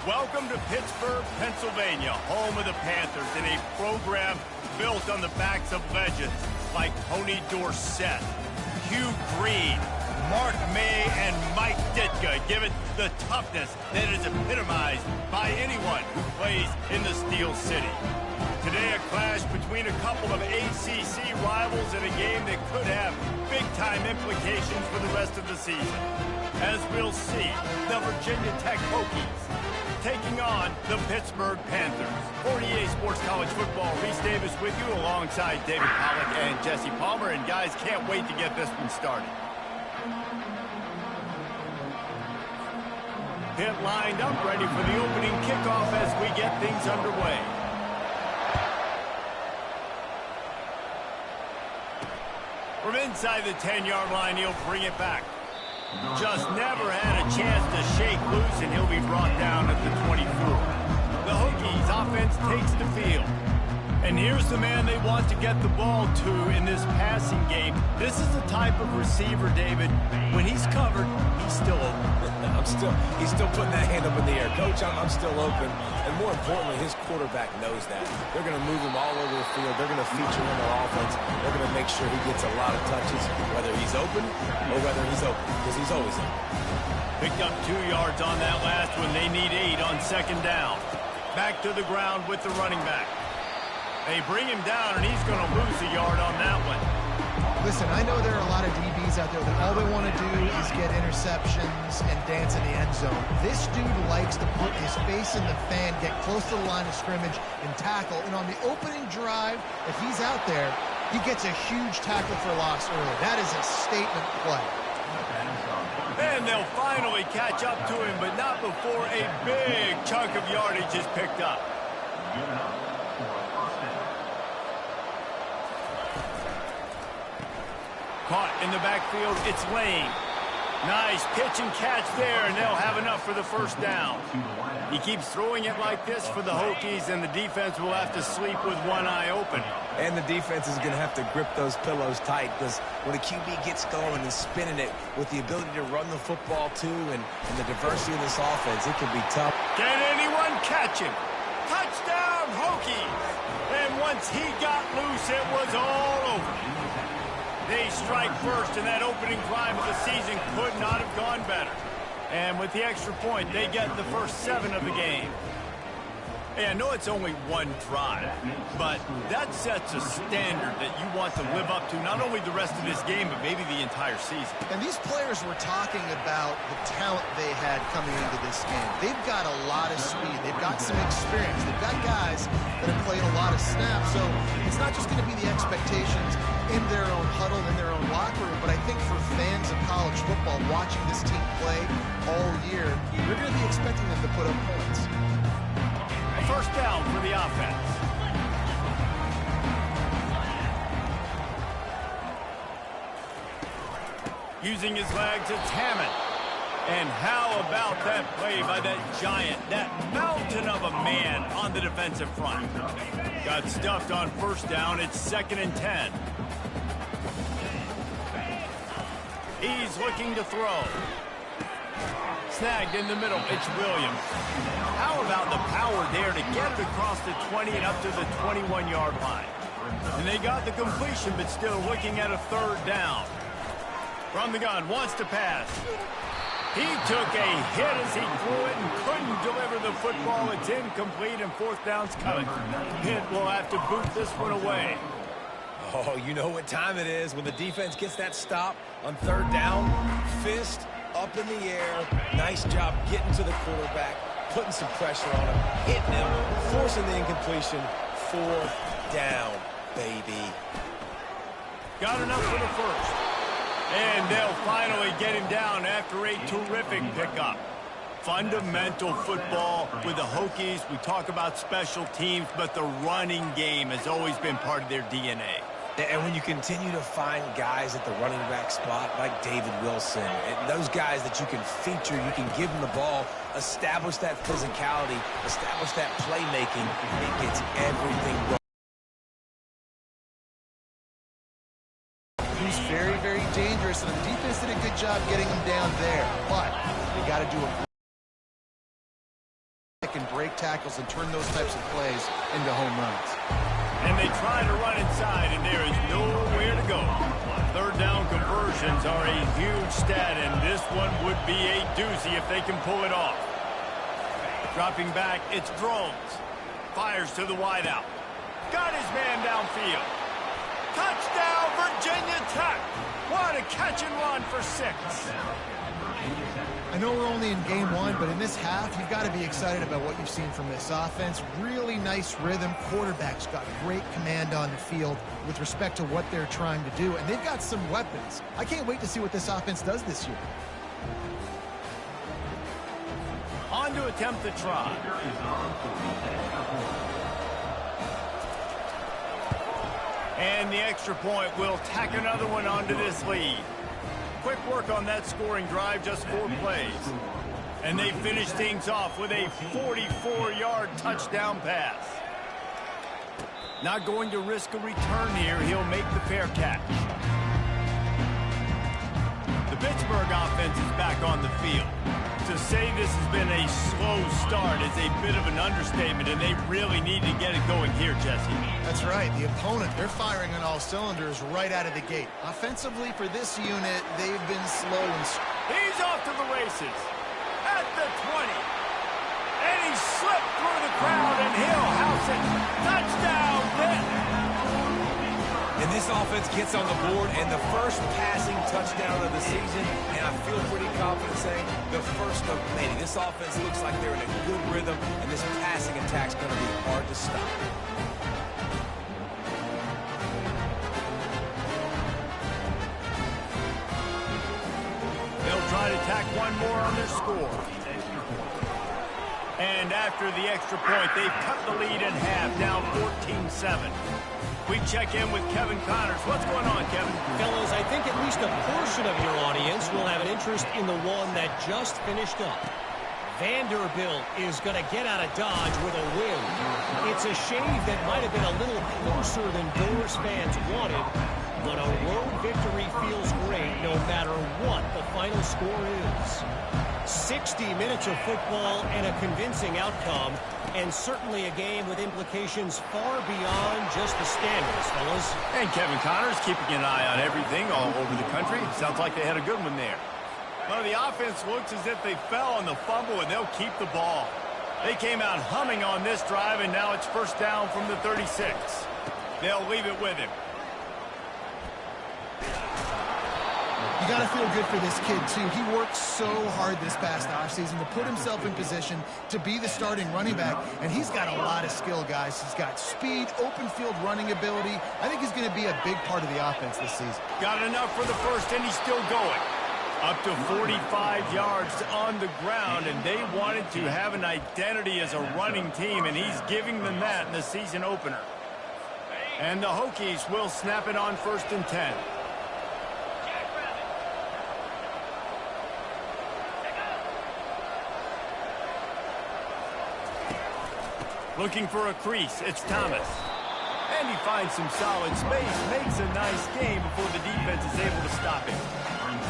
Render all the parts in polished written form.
Welcome to Pittsburgh, Pennsylvania, home of the Panthers, and a program built on the backs of legends like Tony Dorsett, Hugh Green, Mark May, and Mike Ditka. Give it the toughness that is epitomized by anyone who plays in the Steel City. Today, a clash between a couple of ACC rivals in a game that could have big-time implications for the rest of the season. As we'll see, the Virginia Tech Hokies taking on the Pittsburgh Panthers. 48 Sports College Football, Reese Davis with you alongside David Pollack and Jesse Palmer. And guys, can't wait to get this one started. Pitt lined up, ready for the opening kickoff as we get things underway. From inside the 10-yard line, he'll bring it back. Just never had a chance to shake loose, and he'll be brought down at the 24. The Hokies offense takes the field. And here's the man they want to get the ball to in this passing game. This is the type of receiver, David, when he's covered, he's still open. He's still putting that hand up in the air. Coach, I'm still open. And more importantly, his quarterback knows that. They're going to move him all over the field. They're going to feature him in their offense. They're going to make sure he gets a lot of touches, whether he's open or whether he's open, because he's always open. Picked up 2 yards on that last one. They need 8 on second down. Back to the ground with the running back. They bring him down, and he's going to lose a yard on that one. Listen, I know there are a lot of DBs out there that all they want to do is get interceptions and dance in the end zone. This dude likes to put his face in the fan, get close to the line of scrimmage, and tackle. And on the opening drive, if he's out there, he gets a huge tackle for loss early. That is a statement play. And they'll finally catch up to him, but not before a big chunk of yardage is picked up. Caught in the backfield, it's Lane. Nice pitch and catch there, and they'll have enough for the first down. He keeps throwing it like this for the Hokies, and the defense will have to sleep with one eye open. And the defense is going to have to grip those pillows tight, because when a QB gets going and spinning it with the ability to run the football too and the diversity of this offense, it can be tough. Can anyone catch him? Touchdown, Hokies! And once he got loose, it was all over. They strike first, and that opening drive of the season could not have gone better. And with the extra point, they get the first 7 of the game. Hey, I know it's only one drive, but that sets a standard that you want to live up to, not only the rest of this game, but maybe the entire season. And these players were talking about the talent they had coming into this game. They've got a lot of speed. They've got some experience. They've got guys that have played a lot of snaps. So it's not just going to be the expectations in their own huddle, in their own locker room, but I think for fans of college football watching this team play all year, you're going to be expecting them to put up points. First down for the offense. Using his legs, it's Hammond. And how about that play by that giant, that mountain of a man on the defensive front? Got stuffed on first down. It's 2nd and 10. He's looking to throw. Snagged in the middle, it's Williams. How about the power there to get it across the 20 and up to the 21-yard line? And they got the completion, but still looking at a 3rd down. From the gun, wants to pass. He took a hit as he threw it and couldn't deliver the football. It's incomplete, and 4th down's coming. Pitt will have to boot this one away. Oh, you know what time it is when the defense gets that stop on 3rd down. Fist up in the air. Nice job getting to the quarterback, putting some pressure on him, hitting him, forcing the incompletion. 4th down, baby. Got enough for the first. And they'll finally get him down after a terrific pickup. Fundamental football with the Hokies. We talk about special teams, but the running game has always been part of their DNA. And when you continue to find guys at the running back spot like David Wilson, and those guys that you can feature, you can give them the ball, establish that physicality, establish that playmaking, it gets everything going. He's very, very dangerous, and the defense did a good job getting him down there. But they got to do a make tackles and turn those types of plays into home runs. And they try to run inside, and there is nowhere to go. Third down conversions are a huge stat, and this one would be a doozy if they can pull it off. Dropping back, it's Drones. Fires to the wideout. Got his man downfield. Touchdown, Virginia Tech. What a catch and run for 6. I know we're only in game 1, but in this half, you've got to be excited about what you've seen from this offense. Really nice rhythm. Quarterback's got great command on the field with respect to what they're trying to do, and they've got some weapons. I can't wait to see what this offense does this year. On to attempt the try. And the extra point will tack another one onto this lead. Quick work on that scoring drive, just 4 plays. And they finish things off with a 44-yard touchdown pass. Not going to risk a return here. He'll make the fair catch. The Pittsburgh offense is back on the field. To say this has been a slow start is a bit of an understatement, and they really need to get it going here, Jesse. That's right. The opponent, they're firing on all cylinders right out of the gate. Offensively, for this unit, they've been slow and... He's off to the races at the 20. And he slipped through the crowd, and he'll house it. Touchdown, Pitt. And this offense gets on the board, and the first passing touchdown of the season, and I feel pretty confident saying the first of many. This offense looks like they're in a good rhythm, and this passing attack's going to be hard to stop. They'll try to tack one more on their score. And after the extra point, they've cut the lead in half, now 14-7. We check in with Kevin Connors. What's going on, Kevin? Fellas, I think at least a portion of your audience will have an interest in the one that just finished up. Vanderbilt is going to get out of Dodge with a win. It's a shave that might have been a little closer than Doors fans wanted, but a road victory feels great no matter what the final score is. 60 minutes of football and a convincing outcome, and certainly a game with implications far beyond just the standards, fellas. And Kevin Connors keeping an eye on everything all over the country. Sounds like they had a good one there. Well, the offense looks as if they fell on the fumble, and they'll keep the ball. They came out humming on this drive, and now it's first down from the 36. They'll leave it with him. You got to feel good for this kid, too. He worked so hard this past offseason to put himself in position to be the starting running back, and he's got a lot of skill, guys. He's got speed, open field running ability. I think he's going to be a big part of the offense this season. Got enough for the first, and he's still going. Up to 45 yards on the ground, and they wanted to have an identity as a running team, and he's giving them that in the season opener. And the Hokies will snap it on 1st and 10. Looking for a crease, it's Thomas. And he finds some solid space, makes a nice game before the defense is able to stop him.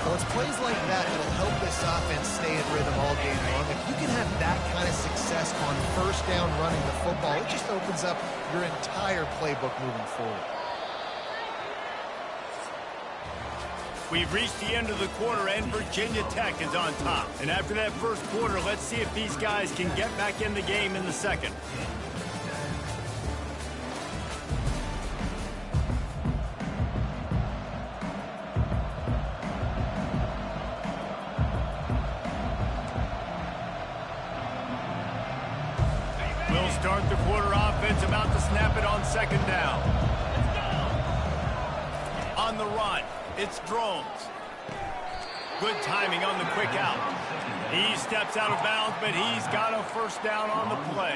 Well, it's plays like that that'll help this offense stay in rhythm all game long. If you can have that kind of success on first down running the football, it just opens up your entire playbook moving forward. We've reached the end of the quarter, and Virginia Tech is on top. And after that first quarter, let's see if these guys can get back in the game in the second. We'll start the quarter offense, about to snap it on 2nd down. On the run. It's Drones. Good timing on the quick out. He steps out of bounds, but he's got a first down on the play.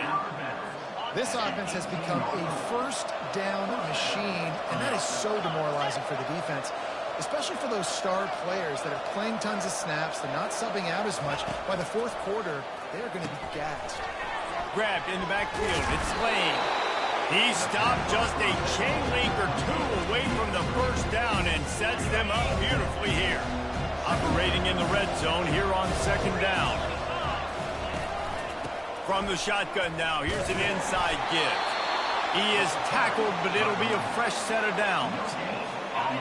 This offense has become a first down machine, and that is so demoralizing for the defense, especially for those star players that are playing tons of snaps. They're not subbing out as much. By the 4th quarter, they're going to be gassed. Grabbed in the backfield. It's Lane. He stopped just a chain link or two away from the first down and sets them up beautifully here. Operating in the red zone here on 2nd down. From the shotgun now, here's an inside give. He is tackled, but it'll be a fresh set of downs.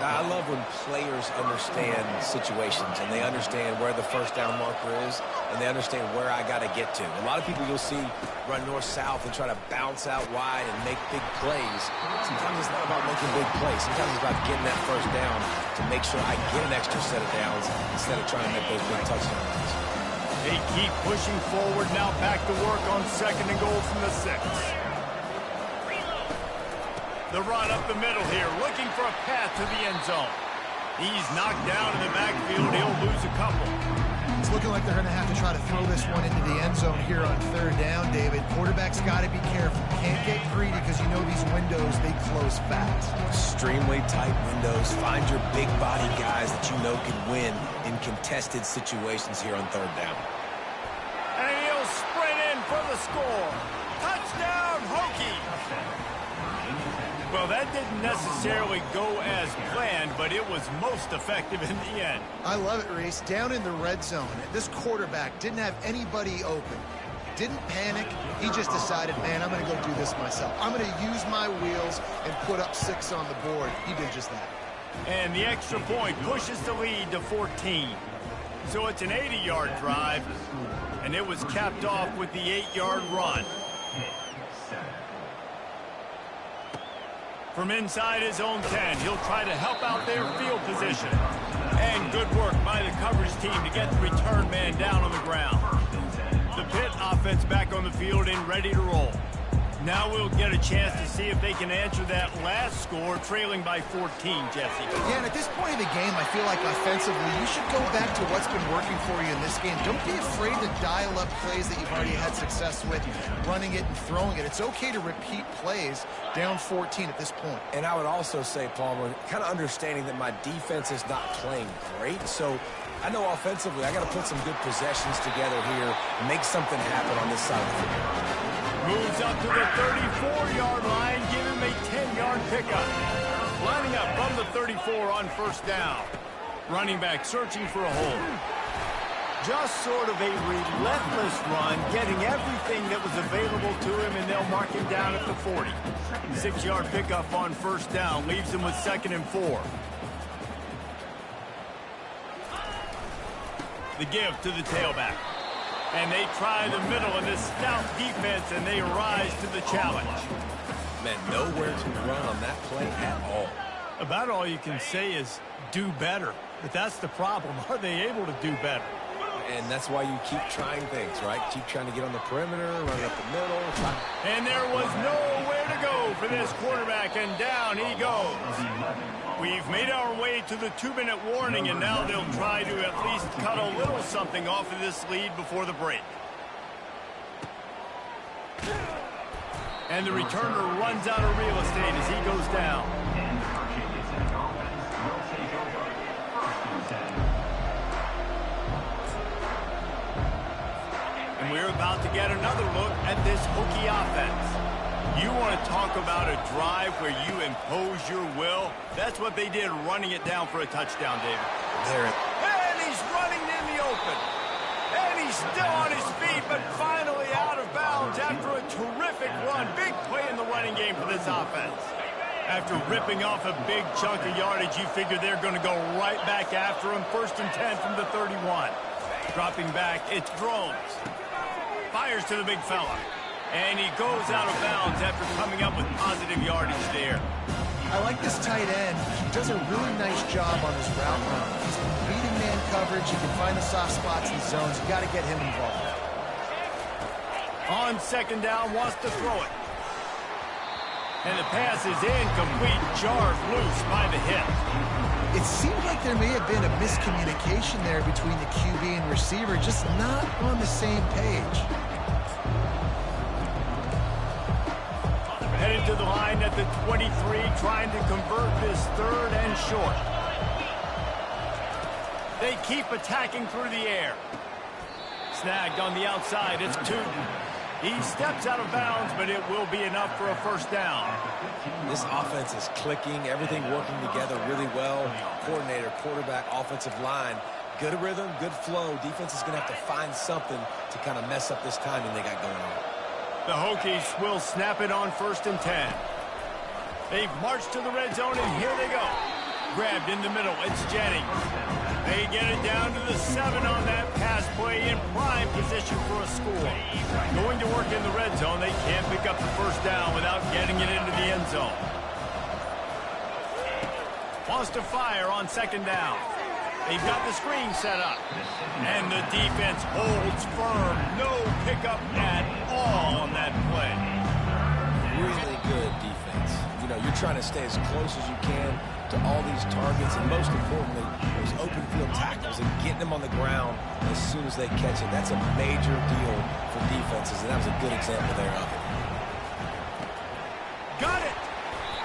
I love when players understand situations and they understand where the first down marker is and they understand where I got to get to. A lot of people you'll see run north-south and try to bounce out wide and make big plays. Sometimes it's not about making big plays. Sometimes it's about getting that first down to make sure I get an extra set of downs instead of trying to make those big touchdown runs. They keep pushing forward now, back to work on 2nd and goal from the 6. The run up the middle here, looking for a path to the end zone. He's knocked down in the backfield. He'll lose a couple. It's looking like they're going to have to try to throw this one into the end zone here on 3rd down, David. Quarterback's got to be careful. Can't get greedy because you know these windows, they close fast. Extremely tight windows. Find your big body guys that you know can win in contested situations here on 3rd down. And he'll sprint in for the score. Touchdown, Hokie! Well, that didn't necessarily go as planned, but it was most effective in the end. I love it, Reese. Down in the red zone, this quarterback didn't have anybody open. Didn't panic. He just decided, man, I'm going to go do this myself. I'm going to use my wheels and put up 6 on the board. He did just that. And the extra point pushes the lead to 14. So it's an 80-yard drive, and it was capped off with the 8-yard run. From inside his own 10, he'll try to help out their field position. And good work by the coverage team to get the return man down on the ground. The Pitt offense back on the field and ready to roll. Now we'll get a chance to see if they can answer that last score, trailing by 14, Jesse. Yeah, and at this point in the game, I feel like offensively, you should go back to what's been working for you in this game. Don't be afraid to dial up plays that you've already had success with, running it and throwing it. It's okay to repeat plays down 14 at this point. And I would also say, Palmer, kind of understanding that my defense is not playing great, so I know offensively I got to put some good possessions together here, make something happen on this side of the field. Moves up to the 34-yard line, give him a 10-yard pickup. Lining up from the 34 on 1st down. Running back searching for a hole. Just sort of a relentless run, getting everything that was available to him, and they'll mark him down at the 40. 6-yard pickup on 1st down, leaves him with 2nd and 4. The give to the tailback. And they try the middle of this stout defense, and they rise to the challenge. Man, nowhere to run on that play at all. About all you can say is do better. But that's the problem. Are they able to do better? And that's why you keep trying things, right? Keep trying to get on the perimeter, run up the middle. And there was nowhere to go for this quarterback, and down he goes. We've made our way to the 2-minute warning, and now they'll try to at least cut a little something off of this lead before the break. And the returner runs out of real estate as he goes down. And we're about to get another look at this Hokie offense. You want to talk about a drive where you impose your will? That's what they did, running it down for a touchdown, David. And he's running in the open. And he's still on his feet, but finally out of bounds after a terrific run. Big play in the running game for this offense. After ripping off a big chunk of yardage, you figure they're going to go right back after him. 1st and 10 from the 31. Dropping back, it's Drones. Fires to the big fella. And he goes out of bounds after coming up with positive yardage there. I like this tight end. He does a really nice job on his route run. He's beating man coverage. He can find the soft spots in the zones. You got to get him involved. On 2nd down, wants to throw it. And the pass is incomplete, jarred loose by the hip. It seemed like there may have been a miscommunication there between the QB and receiver, just not on the same page. Headed to the line at the 23, trying to convert this 3rd and short. They keep attacking through the air. Snagged on the outside, it's Tootin. He steps out of bounds, but it will be enough for a 1st down. This offense is clicking, everything working together really well. Coordinator, quarterback, offensive line, Good rhythm, good flow. Defense is going to have to find something to kind of mess up this timing they got going on. The Hokies will snap it on 1st and 10. They've marched to the red zone, and here they go. Grabbed in the middle. It's Jennings. They get it down to the 7 on that pass play in prime position for a score. Going to work in the red zone, they can't pick up the first down without getting it into the end zone. Wants to fire on 2nd down. They've got the screen set up. And the defense holds firm. No pickup at all on that play. Really good defense. You know, you're trying to stay as close as you can to all these targets, and most importantly, those open field tackles and getting them on the ground as soon as they catch it. That's a major deal for defenses, and that was a good example there of it. Got it!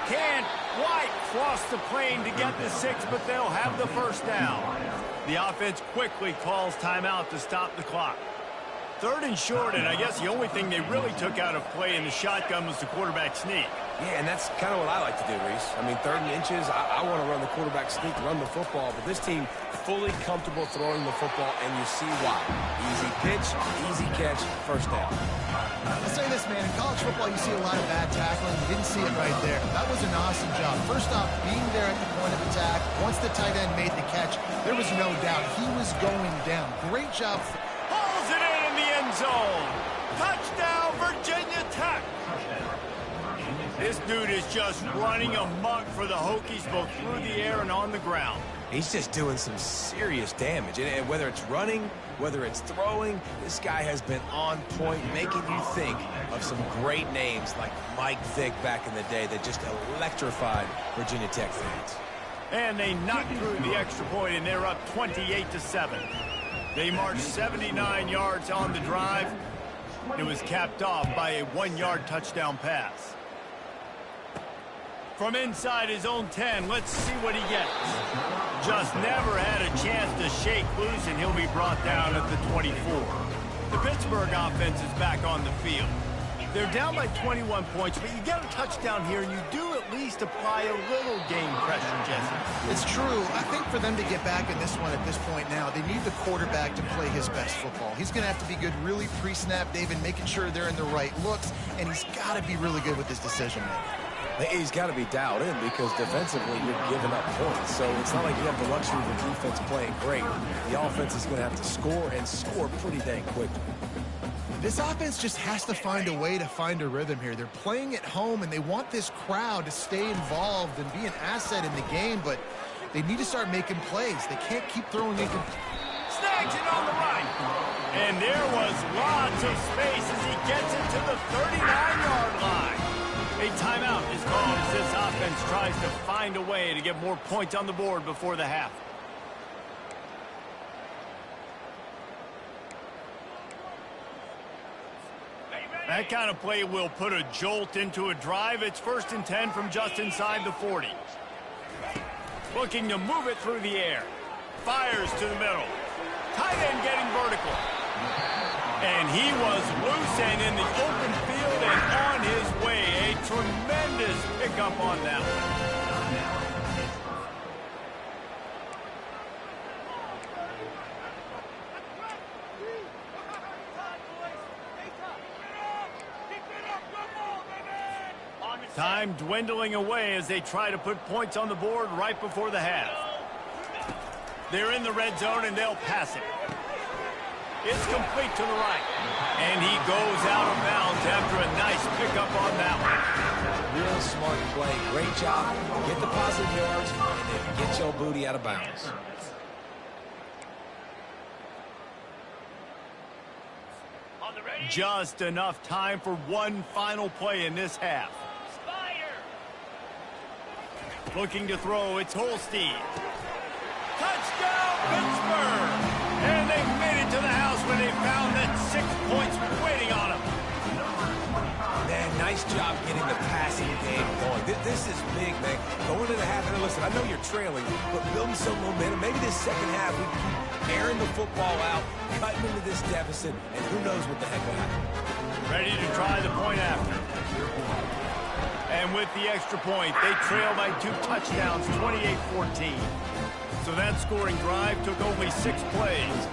Can't quite cross the plane to get the 6, but they'll have the first down. The offense quickly calls timeout to stop the clock. 3rd and short, and I guess the only thing they really took out of play in the shotgun was the quarterback sneak. Yeah, and that's kind of what I like to do, Reese. I mean, 3rd and inches, I want to run the quarterback sneak, run the football, but this team fully comfortable throwing the football, and you see why. Easy pitch, easy catch, first down. I'll say this, man. In college football, you see a lot of bad tackling. You didn't see it right there. That was an awesome job. First off, being there at the point of attack. Once the tight end made the catch, there was no doubt he was going down. Great job. Hauls it in the end zone. Touchdown, Virginia Tech. This dude is just running amok for the Hokies, both through the air and on the ground. He's just doing some serious damage. And whether it's running, whether it's throwing, this guy has been on point, making you think of some great names like Mike Vick back in the day that just electrified Virginia Tech fans. And they knocked through the extra point, and they're up 28-7. They marched 79 yards on the drive. It was capped off by a 1-yard touchdown pass. From inside his own 10, let's see what he gets. Just never had a chance to shake loose, and he'll be brought down at the 24. The Pittsburgh offense is back on the field. They're down by 21 points, but you get a touchdown here, and you do at least apply a little game pressure, Jesse. It's true. I think for them to get back in this one at this point now, they need the quarterback to play his best football. He's going to have to be good really pre-snap, David, making sure they're in the right looks, and he's got to be really good with his decision-making. He's got to be dialed in because defensively you're giving up points. So it's not like you have the luxury of the defense playing great. The offense is going to have to score and score pretty dang quickly. This offense just has to find a way to find a rhythm here. They're playing at home, and they want this crowd to stay involved and be an asset in the game, but they need to start making plays. They can't keep throwing in. Snags it on the right. And there was lots of space as he gets it to the 39-yard line. A timeout is called as this offense tries to find a way to get more points on the board before the half. That kind of play will put a jolt into a drive. It's 1st and 10 from just inside the 40. Looking to move it through the air. Fires to the middle. Tight end getting vertical. And he was loose and in the open field and on his way. A tremendous pickup on that one. Time dwindling away as they try to put points on the board right before the half. They're in the red zone and they'll pass it. It's complete to the right. And he goes out of bounds after a nice pickup on that one. Real smart play. Great job. Get the positive yards and then get your booty out of bounds. Just enough time for one final play in this half. Looking to throw, it's Holstein. Touchdown, Pittsburgh! And they made it to the house when they found that 6 points waiting on them. Man, nice job getting the passing game going. This is big, man. Going to the half, and listen, I know you're trailing, but building some momentum. Maybe this second half we keep airing the football out, cutting into this deficit, and who knows what the heck will happen. Ready to try the point after. And with the extra point, they trail by 2 touchdowns, 28-14. So that scoring drive took only 6 plays.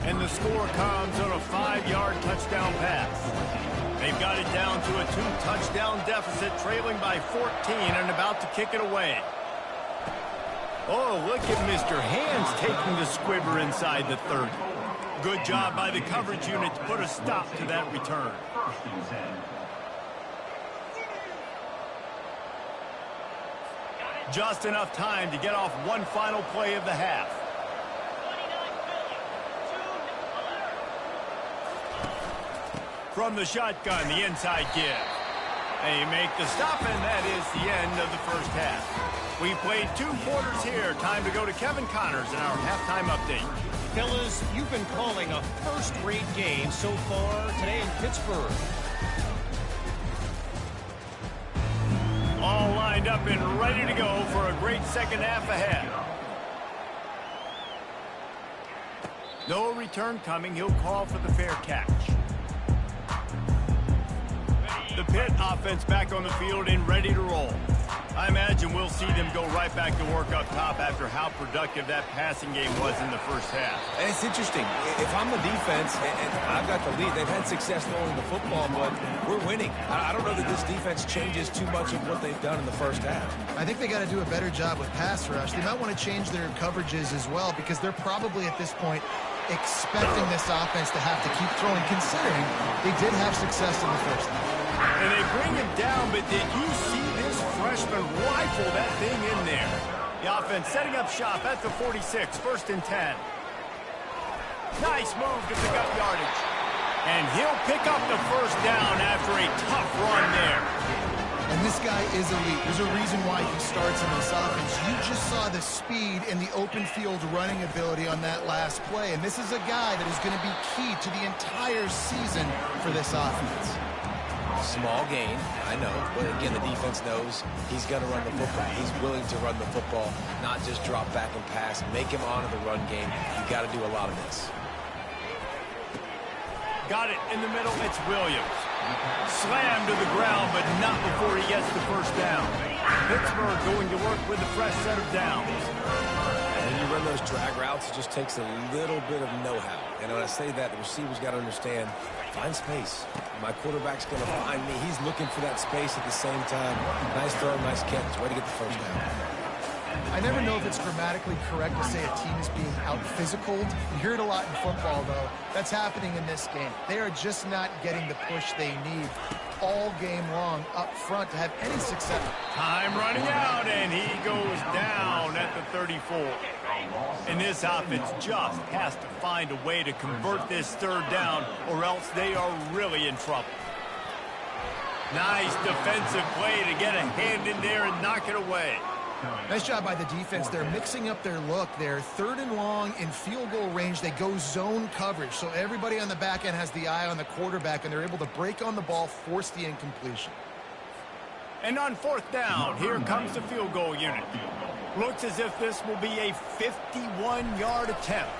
And the score comes on a 5-yard touchdown pass. They've got it down to a 2-touchdown deficit, trailing by 14 and about to kick it away. Oh, look at Mr. Hands taking the squibber inside the 30. Good job by the coverage unit to put a stop to that return. Just enough time to get off one final play of the half. From the shotgun, the inside give. They make the stop, and that is the end of the first half. We played 2 quarters here. Time to go to Kevin Connors in our halftime update. Fellas, you've been calling a first-rate game so far today in Pittsburgh. All lined up and ready to go for a great second half ahead. No return coming. He'll call for the fair catch. The Pitt offense back on the field and ready to roll. I imagine we'll see them go right back to work up top after how productive that passing game was in the first half. And it's interesting. If I'm the defense and I've got the lead, they've had success throwing the football, but we're winning. I don't know that this defense changes too much of what they've done in the first half. I think they got to do a better job with pass rush. They might want to change their coverages as well, because they're probably at this point expecting this offense to have to keep throwing, considering they did have success in the first half. And they bring him down, but did you see this freshman rifle that thing in there? The offense setting up shop at the 46, 1st and 10. Nice move to pick up yardage. And he'll pick up the first down after a tough run there. And this guy is elite. There's a reason why he starts in this offense. You just saw the speed and the open field running ability on that last play. And this is a guy that is going to be key to the entire season for this offense. Small gain, I know, but again, the defense knows he's going to run the football. He's willing to run the football, not just drop back and pass, make him honor the run game. You got to do a lot of this. Got it in the middle, it's Williams. Slammed to the ground, but not before he gets the first down. Pittsburgh going to work with a fresh set of downs. And when you run those drag routes, it just takes a little bit of know-how. And when I say that, the receivers got to understand, find space. My quarterback's going to find me. He's looking for that space at the same time. Nice throw, nice catch. Way to get the first down. I never know if it's grammatically correct to say a team is being out-physicaled. You hear it a lot in football, though. That's happening in this game. They are just not getting the push they need all game long up front to have any success. Time running out, and he goes down at the 34. And this offense just has to find a way to convert this 3rd down, or else they are really in trouble. Nice defensive play to get a hand in there and knock it away. Nice job by the defense. They're mixing up their look. They're 3rd and long in field goal range. They go zone coverage, so everybody on the back end has the eye on the quarterback, and they're able to break on the ball, force the incompletion. And on 4th down, here comes the field goal unit. Looks as if this will be a 51-yard attempt.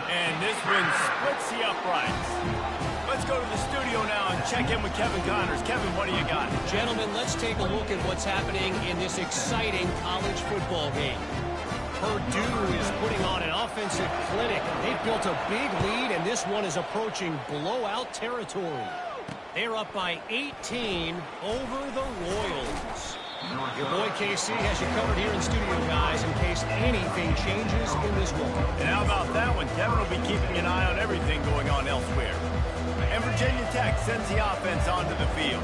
And this one splits the uprights. Let's go to the studio now and check in with Kevin Connors. Kevin, what do you got? Gentlemen, let's take a look at what's happening in this exciting college football game. Purdue is putting on an offensive clinic. They've built a big lead, and this one is approaching blowout territory. They're up by 18 over the Royals. Your boy KC has you covered here in studio, guys, in case anything changes in this one. And how about that one? Kevin will be keeping an eye on everything going on elsewhere. And Virginia Tech sends the offense onto the field.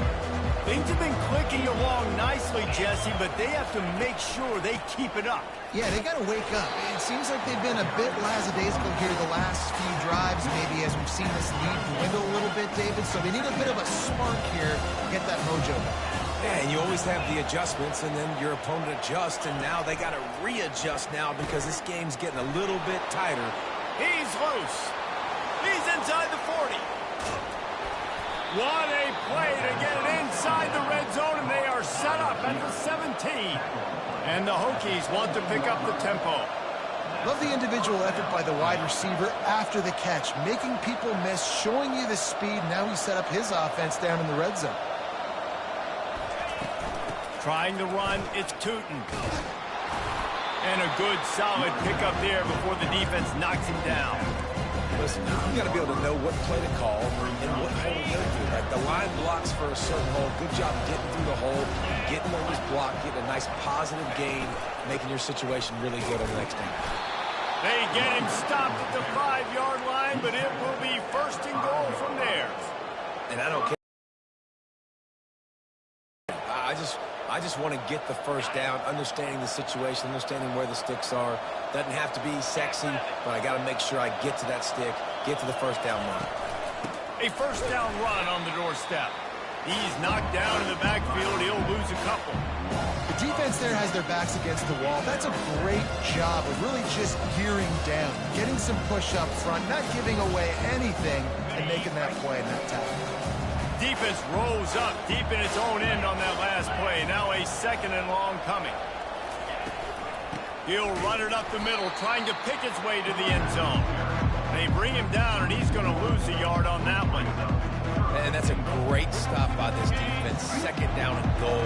Things have been clicking along nicely, Jesse, but they have to make sure they keep it up. Yeah, they got to wake up. It seems like they've been a bit lackadaisical here the last few drives, maybe, as we've seen this lead dwindle a little bit, David. So they need a bit of a spark here to get that mojo back. Yeah, and you always have the adjustments, and then your opponent adjusts, and now they got to readjust now because this game's getting a little bit tighter. He's loose. He's inside the 40. What a play to get it inside the red zone, and they are set up at the 17. And the Hokies want to pick up the tempo. Love the individual effort by the wide receiver after the catch, making people miss, showing you the speed. Now he set up his offense down in the red zone. Trying to run, it's Tootin. And a good, solid pickup there before the defense knocks him down. Listen, you got to be able to know what play to call and what hole to get through. Like the line blocks for a certain hole. Good job getting through the hole, getting on this block, getting a nice positive gain, making your situation really good on the next down. They get him stopped at the 5-yard line, but it will be first and goal from theirs. And I don't care. I just want to get the first down, understanding the situation, understanding where the sticks are. Doesn't have to be sexy, but I got to make sure I get to that stick, get to the first down line. A first down run on the doorstep. He's knocked down in the backfield. He'll lose a couple. The defense there has their backs against the wall. That's a great job of really just gearing down, getting some push up front, not giving away anything, and making that play and that tackle. Defense rolls up deep in its own end on that last play. Now a second and long coming. He'll run it up the middle, trying to pick its way to the end zone. They bring him down, and he's going to lose a yard on that one. And that's a great stop by this defense. Second down and goal,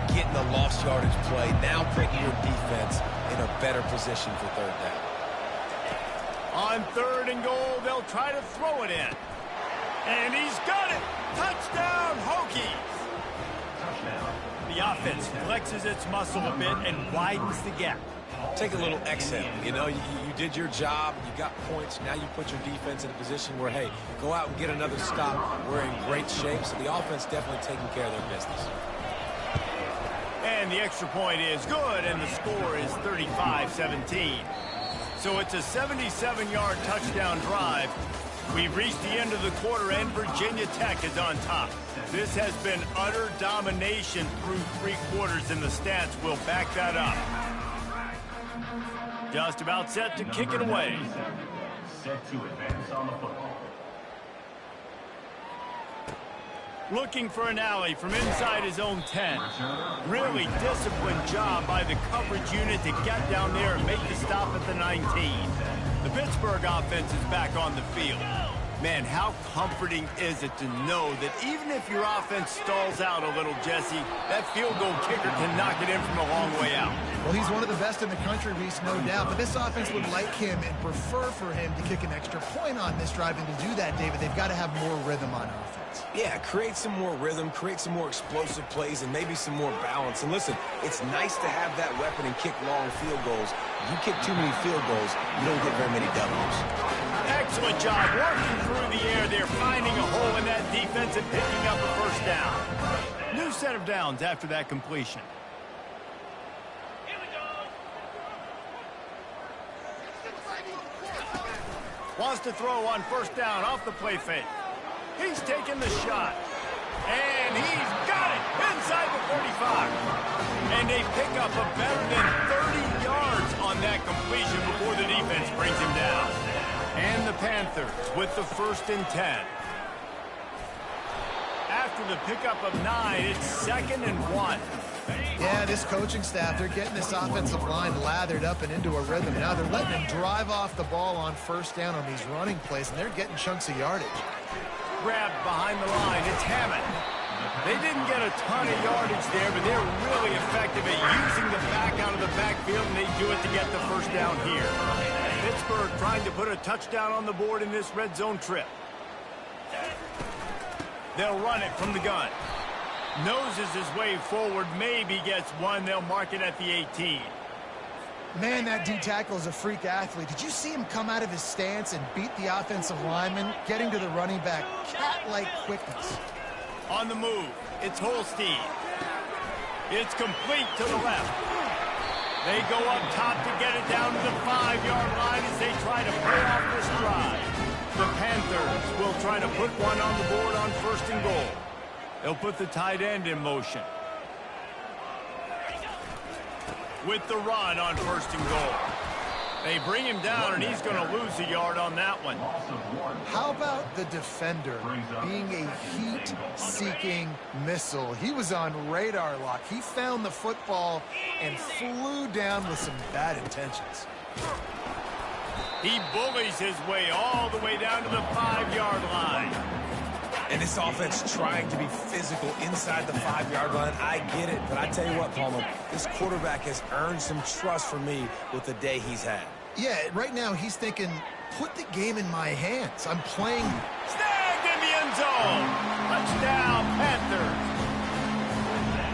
getting the lost yardage play. Now putting your defense in a better position for third down. On third and goal, they'll try to throw it in. And he's got it! Touchdown, Hokies! The offense flexes its muscle a bit and widens the gap. Take a little exhale. You know, you did your job. You got points. Now you put your defense in a position where, hey, go out and get another stop. We're in great shape, so the offense definitely taking care of their business. And the extra point is good, and the score is 35-17. So it's a 77-yard touchdown drive. We've reached the end of the quarter, and Virginia Tech is on top. This has been utter domination through 3 quarters, and the stats will back that up. Just about set to kick it away. Set to advance on the football. Looking for an alley from inside his own 10. Really disciplined job by the coverage unit to get down there and make the stop at the 19. The Pittsburgh offense is back on the field. Man, how comforting is it to know that even if your offense stalls out a little, Jesse, that field goal kicker can knock it in from a long way out. Well, he's one of the best in the country, Reese, no doubt. But this offense would like him and prefer for him to kick an extra point on this drive. And to do that, David, they've got to have more rhythm on offense. Yeah, create some more rhythm, create some more explosive plays, and maybe some more balance. And listen, it's nice to have that weapon and kick long field goals. If you kick too many field goals, you don't get very many W's. Excellent job working through the air there, finding a hole in that defense and picking up a first down. New set of downs after that completion. Wants to throw on first down off the play fake. He's taking the shot. And he's got it inside the 35. And they pick up a better than 30 yards on that completion before the defense brings him down. And the Panthers with the 1st and 10. After the pickup of 9, it's 2nd and 1. Yeah, this coaching staff, they're getting this offensive line lathered up and into a rhythm. Now they're letting him drive off the ball on first down on these running plays, and they're getting chunks of yardage. Grabbed behind the line, it's Hammond. They didn't get a ton of yardage there, but they're really effective at using the back out of the backfield, and they do it to get the first down here. Pittsburgh trying to put a touchdown on the board in this red zone trip. They'll run it from the gun. Noses his way forward, maybe gets one. They'll mark it at the 18. Man, that D tackle is a freak athlete. Did you see him come out of his stance and beat the offensive lineman, getting to the running back? Cat-like quickness. On the move, it's Holstein. It's complete to the left. They go up top to get it down to the 5-yard line as they try to pay off this drive. The Panthers will try to put one on the board on 1st and goal. They'll put the tight end in motion. With the run on 1st and goal. They bring him down, and he's going to lose a yard on that one. How about the defender being a heat-seeking missile? He was on radar lock. He found the football and flew down with some bad intentions. He bullies his way all the way down to the 5-yard line. And this offense trying to be physical inside the 5-yard line. I get it, but I tell you what, Palmer, this quarterback has earned some trust from me with the day he's had. Yeah, right now he's thinking, put the game in my hands. I'm playing. Snagged in the end zone. Touchdown, Panthers.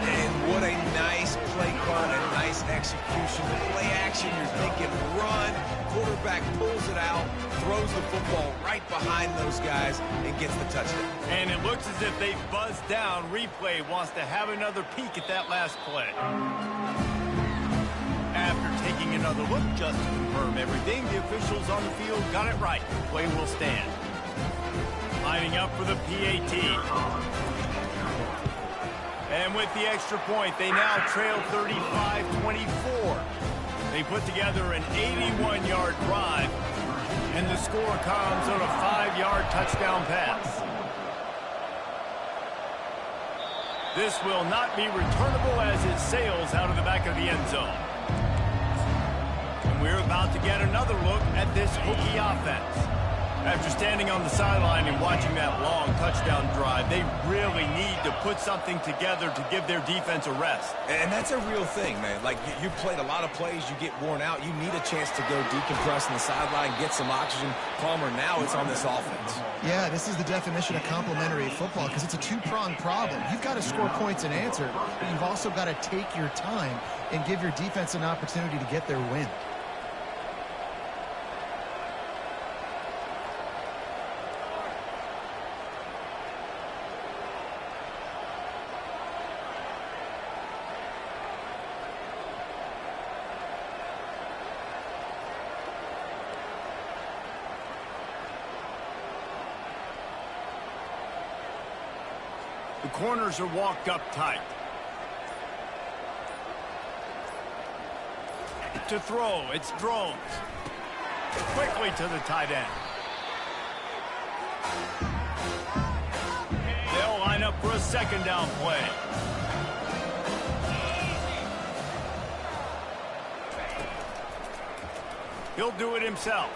And what a nice play call and nice execution. Play action, you're thinking run. Quarterback pulls it out, throws the football right behind those guys, and gets the touchdown. And it looks as if they buzzed down. Replay wants to have another peek at that last play. After taking another look just to confirm everything, the officials on the field got it right. Play will stand. Lining up for the PAT. And with the extra point, they now trail 35-24. They put together an 81-yard drive, and the score comes on a 5-yard touchdown pass. This will not be returnable as it sails out of the back of the end zone. And we're about to get another look at this Hokie offense. After standing on the sideline and watching that long touchdown drive, they really need to put something together to give their defense a rest. And that's a real thing, man. Like, you played a lot of plays, you get worn out. You need a chance to go decompress on the sideline, get some oxygen. Palmer, now it's on this offense. Yeah, this is the definition of complementary football because it's a two-pronged problem. You've got to score points and answer, but you've also got to take your time and give your defense an opportunity to get their win. The corners are walked up tight. To throw, it's Drones. Quickly to the tight end. They'll line up for a second down play. He'll do it himself.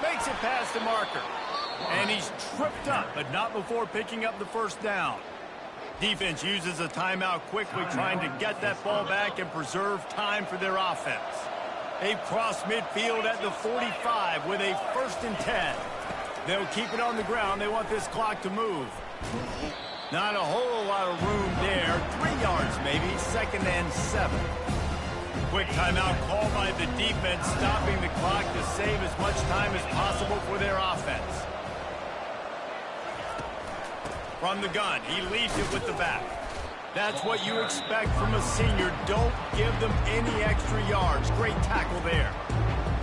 Makes it past the marker. And he's tripped up, but not before picking up the first down. Defense uses a timeout quickly, trying to get that ball back and preserve time for their offense. They've crossed midfield at the 45 with a 1st and 10. They'll keep it on the ground. They want this clock to move. Not a whole lot of room there. 3 yards maybe, 2nd and 7. Quick timeout called by the defense, stopping the clock to save as much time as possible for their offense. From the gun, he leaves it with the back. That's what you expect from a senior. Don't give them any extra yards. Great tackle there.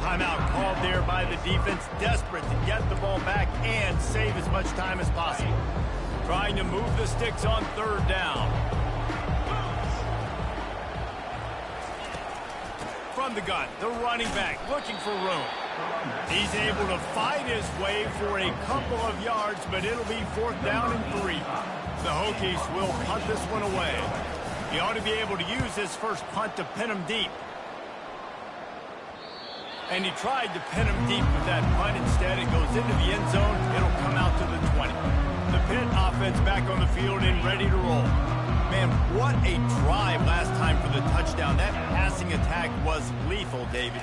Timeout called there by the defense, desperate to get the ball back and save as much time as possible. Trying to move the sticks on 3rd down. From the gun, the running back looking for room. He's able to fight his way for a couple of yards, but it'll be 4th down and 3. The Hokies will punt this one away. He ought to be able to use his first punt to pin him deep. And he tried to pin him deep with that punt. Instead, it goes into the end zone. It'll come out to the 20. The Pitt offense back on the field and ready to roll. Man, what a drive last time for the touchdown. That passing attack was lethal, David.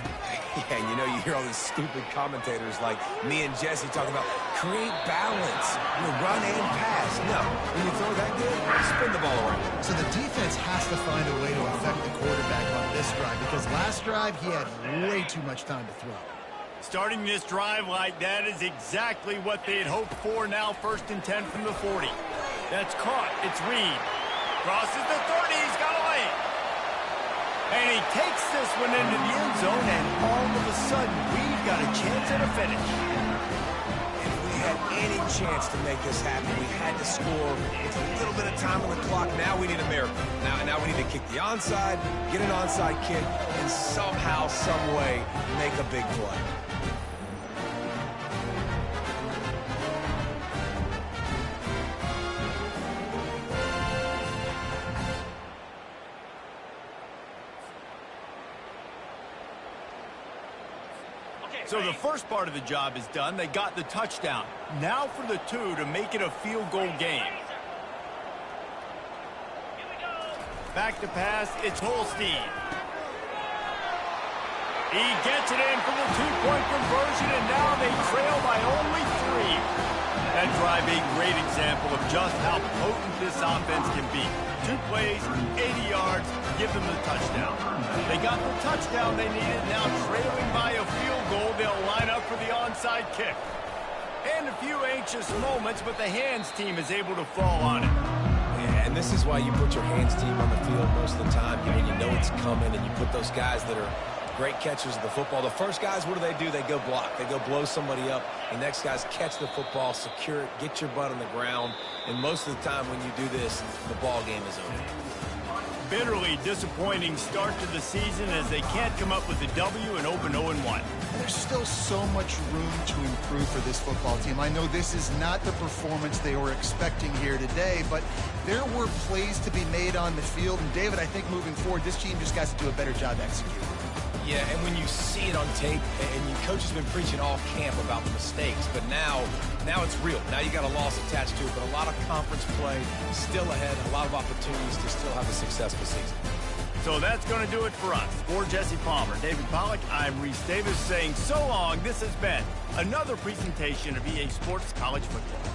Yeah, and you know, you hear all these stupid commentators like me and Jesse talking about create balance, run and pass. No, when you throw that good, spin the ball around. So the defense has to find a way to affect the quarterback on this drive because last drive he had way too much time to throw. Starting this drive like that is exactly what they had hoped for. Now 1st and 10 from the 40. That's caught. It's Reed. Crosses the 30. He's got a lane. And he takes this one into the end zone, and all of a sudden, we've got a chance at a finish. If we had any chance to make this happen, we had to score with a little bit of time on the clock. Now we need a miracle. Now we need to kick the onside, get an onside kick, and somehow, some way, make a big play. So the first part of the job is done. They got the touchdown. Now for the 2 to make it a field goal game. Back to pass, it's Holstein. He gets it in for the 2-point conversion, and now they trail by only 3. That drive a great example of just how potent this offense can be. 2 plays, 80 yards, give them the touchdown. They got the touchdown they needed. Now trailing by a field goal, they'll line up for the onside kick. And a few anxious moments, but the hands team is able to fall on it. Yeah, and this is why you put your hands team on the field most of the time. When you know it's coming, and you put those guys that are great catchers of the football. The first guys, what do? They go block. They go blow somebody up. The next guys catch the football, secure it, get your butt on the ground. And most of the time when you do this, the ball game is over. Bitterly disappointing start to the season as they can't come up with a W and open 0-1. There's still so much room to improve for this football team. I know this is not the performance they were expecting here today, but there were plays to be made on the field. And David, I think moving forward, this team just got to do a better job executing. Yeah, and when you see it on tape, and your coach has been preaching all camp about the mistakes, but now it's real. Now you got a loss attached to it, but a lot of conference play still ahead, a lot of opportunities to still have a successful season. So that's going to do it for us. For Jesse Palmer, David Pollack, I'm Reese Davis saying so long. This has been another presentation of EA Sports College Football.